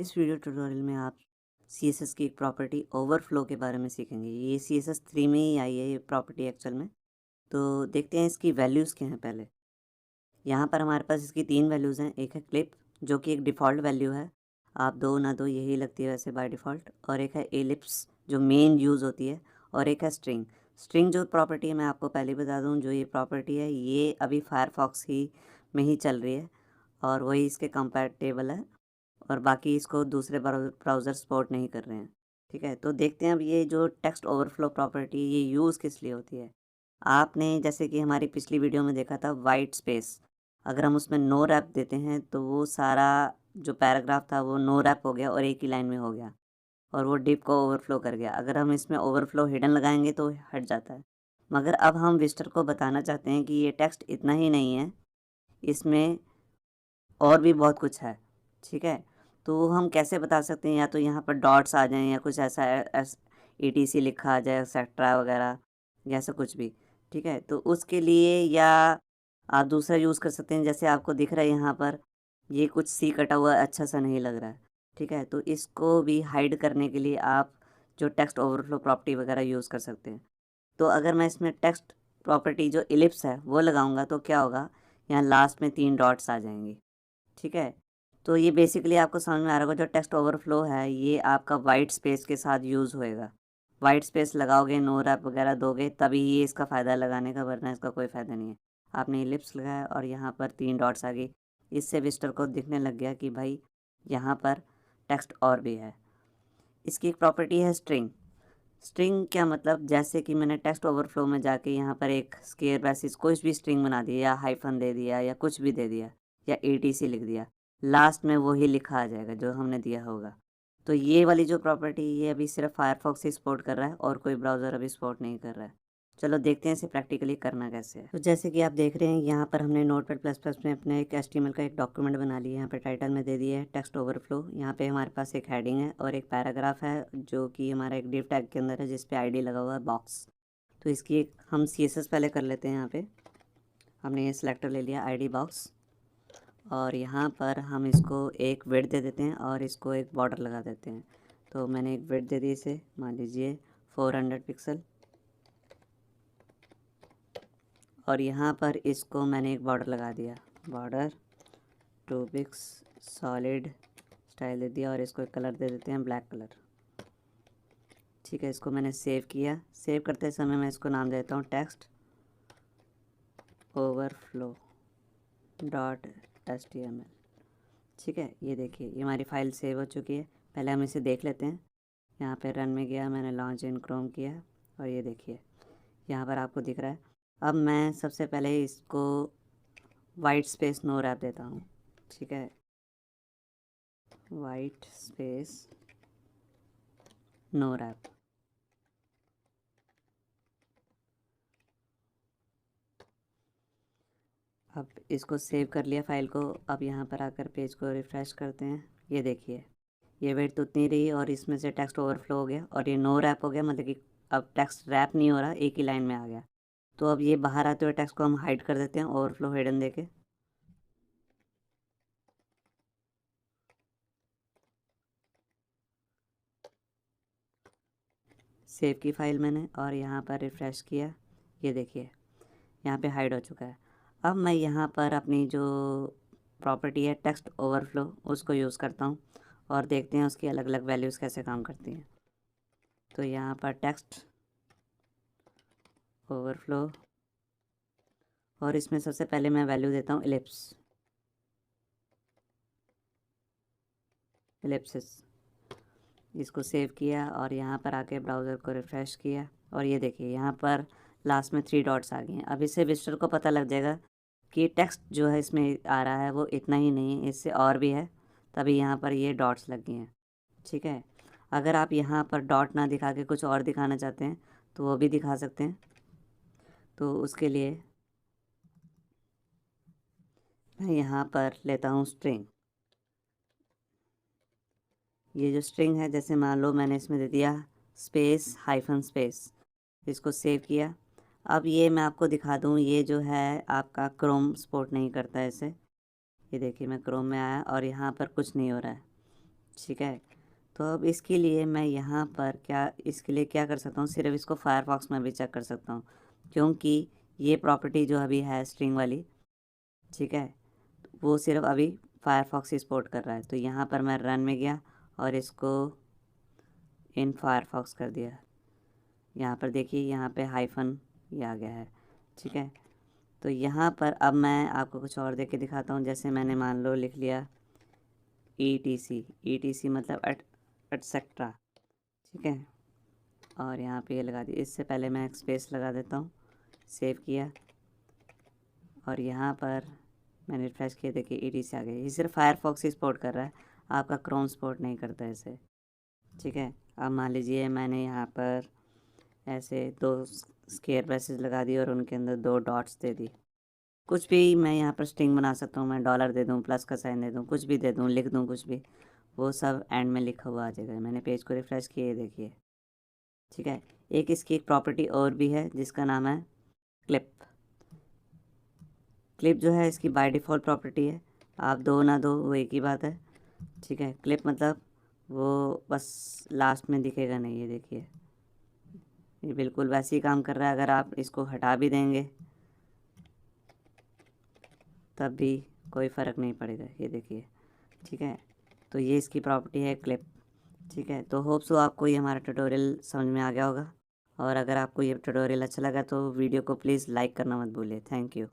इस video tutorial में आप CSS की एक प्रॉपर्टी ओवरफ्लो के बारे में सीखेंगे। ये CSS 3 में ही आई है ये प्रॉपर्टी एक्चुअल में। तो देखते हैं इसकी वैल्यूज़ क्या हैं पहले। यहाँ पर हमारे पास इसकी 3 वैल्यूज़ हैं। एक है क्लिप जो कि एक डिफ़ॉल्ट वैल्यू है, आप दो ना दो यही लगती है वैसे बाय डिफ़ॉल्ट। और एक है एलिप्स जो मेन यूज़ होती है, और एक है स्ट्रिंग। स्ट्रिंग जो प्रॉपर्टी है मैं आपको पहले बता दूँ, जो ये प्रॉपर्टी है ये अभी फायरफॉक्स ही में ही चल रही है और वही इसके कंपैटिबल है, और बाकी इसको दूसरे ब्राउज़र सपोर्ट नहीं कर रहे हैं। ठीक है, तो देखते हैं अब ये जो टेक्स्ट ओवरफ्लो प्रॉपर्टी ये यूज़ किस लिए होती है। आपने जैसे कि हमारी पिछली वीडियो में देखा था वाइट स्पेस, अगर हम उसमें नो रैप देते हैं तो वो सारा जो पैराग्राफ था वो नो रैप हो गया और एक ही लाइन में हो गया और वो डिप को ओवरफ्लो कर गया। अगर हम इसमें ओवरफ्लो हिडन लगाएंगे तो हट जाता है। मगर अब हम विजिटर को बताना चाहते हैं कि ये टेक्स्ट इतना ही नहीं है, इसमें और भी बहुत कुछ है। ठीक है, तो हम कैसे बता सकते हैं, या तो यहाँ पर डॉट्स आ जाएँ या कुछ ऐसा ETC लिखा आ जाए एक्सेट्रा वगैरह, या ऐसा कुछ भी। ठीक है, तो उसके लिए या आप दूसरा यूज़ कर सकते हैं, जैसे आपको दिख रहा है यहाँ पर ये कुछ सी कटा हुआ अच्छा सा नहीं लग रहा है। ठीक है, तो इसको भी हाइड करने के लिए आप जो टेक्स्ट ओवरफ्लो प्रॉपर्टी वगैरह यूज़ कर सकते हैं। तो अगर मैं इसमें टेक्स्ट प्रॉपर्टी जो इलिप्स है वो लगाऊंगा तो क्या होगा, यहाँ लास्ट में 3 डॉट्स आ जाएंगी। ठीक है, तो ये बेसिकली आपको समझ में आ रहा होगा, जो टेक्स्ट ओवरफ्लो है ये आपका वाइट स्पेस के साथ यूज़ होएगा। वाइट स्पेस लगाओगे, नो रैप वगैरह दोगे तभी ये इसका फ़ायदा लगाने का, वरना इसका कोई फ़ायदा नहीं है। आपने इलिप्स लगाया और यहाँ पर 3 डॉट्स आ गई, इससे विजिटर को दिखने लग गया कि भाई यहाँ पर टेक्स्ट और भी है। इसकी एक प्रॉपर्टी है स्ट्रिंग। स्ट्रिंग क्या मतलब, जैसे कि मैंने टेक्स्ट ओवरफ्लो में जाके यहाँ पर एक स्केयर ब्रैसेस कोई भी स्ट्रिंग बना दिया या हाइफन दे दिया या कुछ भी दे दिया या ETC लिख दिया, लास्ट में वही लिखा आ जाएगा जो हमने दिया होगा। तो ये वाली जो प्रॉपर्टी ये अभी सिर्फ फायरफॉक्स ही सपोर्ट कर रहा है और कोई ब्राउज़र अभी सपोर्ट नहीं कर रहा है। चलो देखते हैं इसे प्रैक्टिकली करना कैसे है। तो जैसे कि आप देख रहे हैं यहाँ पर हमने नोटपैड++ में अपने एक HTML का एक डॉक्यूमेंट बना लिया है। यहाँ पे टाइटल में दे दिया है टेक्स्ट ओवरफ्लो। यहाँ पे हमारे पास एक हेडिंग है और एक पैराग्राफ है जो कि हमारा एक डिव टैग के अंदर है, जिस पे ID लगा हुआ है बॉक्स। तो इसकी एक हम CSS पहले कर लेते हैं। यहाँ पे हमने ये सिलेक्टर ले लिया ID बॉक्स, और यहाँ पर हम इसको एक विड्थ दे देते हैं और इसको एक बॉर्डर लगा देते हैं। तो मैंने एक विड्थ दे दी, इसे मान लीजिए 400 पिक्सल, और यहाँ पर इसको मैंने एक बॉर्डर लगा दिया, बॉर्डर 2 पिक्स सॉलिड स्टाइल दे दिया, और इसको एक कलर दे देते हैं ब्लैक कलर। ठीक है, इसको मैंने सेव किया। सेव करते समय मैं इसको नाम देता हूँ टेक्स्ट ओवरफ्लो .html। ठीक है, ये देखिए ये हमारी फ़ाइल सेव हो चुकी है। पहले हम इसे देख लेते हैं। यहाँ पे रन में गया, मैंने लॉन्च इन क्रोम किया और ये देखिए यहाँ पर आपको दिख रहा है। अब मैं सबसे पहले इसको वाइट स्पेस नो रैप देता हूँ। ठीक है, वाइट स्पेस नो रैप। अब इसको सेव कर लिया फ़ाइल को। अब यहाँ पर आकर पेज को रिफ़्रेश करते हैं। ये देखिए ये वेट तो उतनी रही और इसमें से टेक्स्ट ओवरफ्लो हो गया और ये नो रैप हो गया, मतलब कि अब टेक्स्ट रैप नहीं हो रहा, एक ही लाइन में आ गया। तो अब ये बाहर आते हुए टेक्स्ट को हम हाइड कर देते हैं ओवरफ्लो हिडन देके। सेव की फ़ाइल मैंने और यहाँ पर रिफ़्रेश किया, ये देखिए यहाँ पे हाइड हो चुका है। अब मैं यहाँ पर अपनी जो प्रॉपर्टी है टेक्स्ट ओवरफ्लो उसको यूज़ करता हूँ और देखते हैं उसकी अलग अलग वैल्यूज़ कैसे काम करती हैं। तो यहाँ पर टेक्स्ट ओवरफ्लो, और इसमें सबसे पहले मैं वैल्यू देता हूँ एलिप्सिस। इसको सेव किया और यहाँ पर आके ब्राउज़र को रिफ़्रेश किया और ये देखिए यहाँ पर लास्ट में 3 डॉट्स आ गए हैं। अब इससे विजिटर को पता लग जाएगा कि टेक्स्ट जो है इसमें आ रहा है वो इतना ही नहीं है, इससे और भी है, तभी यहाँ पर ये डॉट्स लग गए हैं। ठीक है, अगर आप यहाँ पर डॉट ना दिखा के कुछ और दिखाना चाहते हैं तो वो भी दिखा सकते हैं। तो उसके लिए मैं यहाँ पर लेता हूँ स्ट्रिंग। ये जो स्ट्रिंग है, जैसे मान लो मैंने इसमें दे दिया स्पेस हाइफन स्पेस, इसको सेव किया। अब ये मैं आपको दिखा दूँ, ये जो है आपका क्रोम सपोर्ट नहीं करता है इसे। ये देखिए मैं क्रोम में आया और यहाँ पर कुछ नहीं हो रहा है। ठीक है। तो अब इसके लिए मैं यहाँ पर इसके लिए क्या कर सकता हूँ, सिर्फ इसको फायरफॉक्स में भी चेक कर सकता हूँ, क्योंकि ये प्रॉपर्टी जो अभी है स्ट्रिंग वाली, ठीक है, वो सिर्फ अभी फायरफॉक्स ही सपोर्ट कर रहा है। तो यहाँ पर मैं रन में गया और इसको इन फायरफॉक्स कर दिया। यहाँ पर देखिए, यहाँ पे हाइफन ये आ गया है, ठीक है। तो यहाँ पर अब मैं आपको कुछ और देख के दिखाता हूँ। जैसे मैंने मान लो लिख लिया ETC मतलब एटसेट्रा, ठीक है, और यहाँ पे ये लगा दिया। इससे पहले मैं एक स्पेस लगा देता हूँ, सेव किया, और यहाँ पर मैंने रिफ्रेश किया, देखिए ETC आ गया। ये सिर्फ फायरफॉक्स ही सपोर्ट कर रहा है, आपका क्रोम सपोर्ट नहीं करता है इसे, ठीक है। अब मान लीजिए मैंने यहाँ पर ऐसे 2 स्क्वायर ब्रैसेस लगा दिए और उनके अंदर 2 डॉट्स दे दी। कुछ भी मैं यहाँ पर स्ट्रिंग बना सकता हूँ, मैं डॉलर दे दूँ, प्लस का साइन दे दूँ, कुछ भी दे दूँ, लिख दूँ कुछ भी, वो सब एंड में लिखा हुआ आ जाएगा। मैंने पेज को रिफ्रेश किया, ये देखिए, ठीक है। इसकी एक प्रॉपर्टी और भी है जिसका नाम है क्लिप। क्लिप जो है इसकी बाय डिफ़ॉल्ट प्रॉपर्टी है, आप दो ना दो वो एक ही बात है, ठीक है। क्लिप मतलब वो बस लास्ट में दिखेगा नहीं, ये देखिए, ये बिल्कुल वैसे ही काम कर रहा है। अगर आप इसको हटा भी देंगे तब भी कोई फ़र्क नहीं पड़ेगा, ये देखिए, ठीक है। तो ये इसकी प्रॉपर्टी है क्लिप, ठीक है। तो होप सो आपको ये हमारा ट्यूटोरियल समझ में आ गया होगा, और अगर आपको ये ट्यूटोरियल अच्छा लगा तो वीडियो को प्लीज़ लाइक करना मत भूलिए। Thank you.